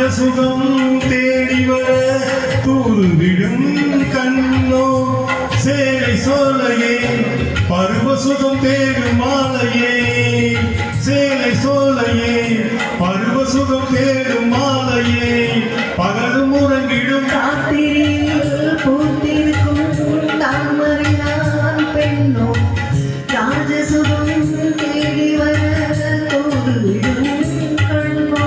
ராஜசுகம் தேடிவர தூர்விடும் கண்ணோ சேலை சோலையே பருவசுகம் தேடும் மாலையே சேலை சோலையே பருவசுகம் தேடும் மாலையே பகலும் உறங்கிடும் ராத்திரியில் பூத்திருக்கும் தாமரைதான் பெண்ணோ ராஜசுகம் தேடி வர தோடுவிடும் கண்ணோ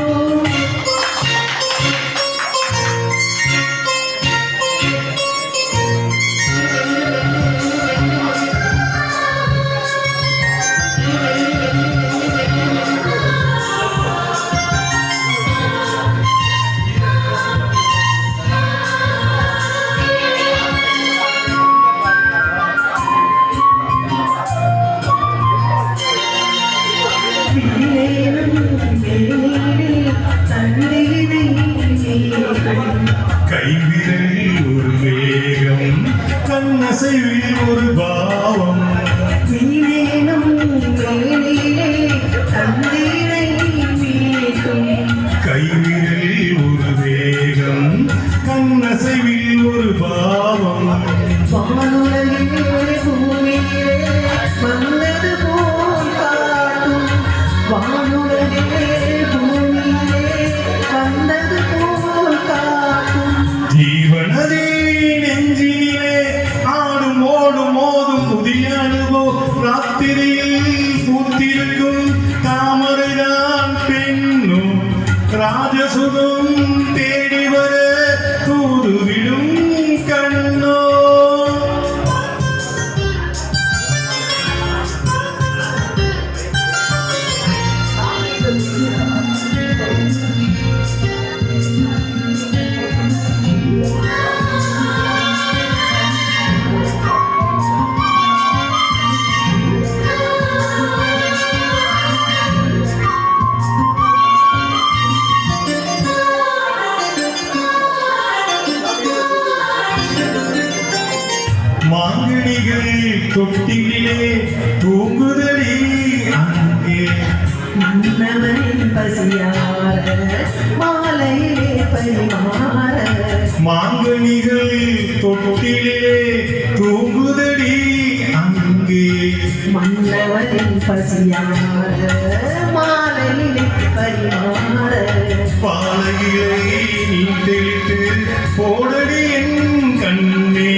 கைவிரலில் ஒரு வேகம் கண்ணசைவில் ஒரு பாவம் கைவிரலில் ஒரு வேகம் கண்ணசைவில் ஒரு பாவம் ஜீவனதே நெஞ்சிலே ஆடும் ஓடும் மோதும் புதிய அனுபவம் ராத்திரியில் பூத்திருக்கும் தாமரைதான் பெண்ணும் ராஜசுகம் தேடி வர தூதுவிடும் கண்ணோ மாங்கனிகள் தொட்டிலே தூங்குதடி அங்கே மன்னவரின் பசியார மாலையிலே பரிமாற மாங்கனிகள் தொட்டிலே தூங்குதடி அங்கே மன்னவரின் பசியார மாலையிலே பரிமாற பாலையிலை நீ தெளித்து போடடி என் கண்ணே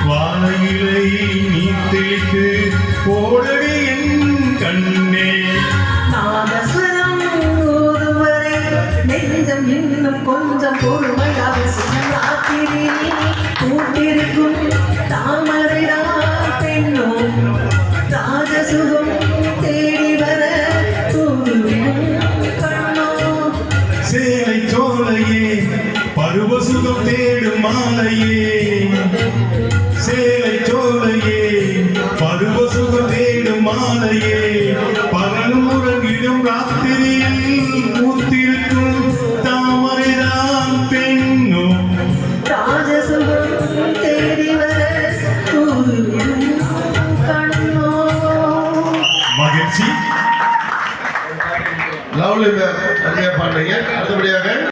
வாழையிலை நீ தெளித்து போடடி என் கண்ணே நாதஸ்வரம் ஒருவரை நெஞ்சம் இன்னும் கொஞ்சம் பொறுமையாக ராத்திரி கூட்டிருக்கும் தாமரைதான் பெண்ணோ ராஜசுகம் தேடி வர தூவிடும் கண்ணோ சேலை சோலையே பருவசுகம் தேடும் மாலையே சேலை சோலையே பருவசுகம் தேடும் மாலையே பகலும் உறங்கிடும் ராத்திரியில் பூத்திருக்கும் தாமரைதான் பெண்ணோ ராஜசுகம் தேடி வர தூவிடும் கண்ணோ. மகிழ்ச்சி. லவ்லி மேம் நிறைய பாடுறீங்க. அடுத்தபடியாக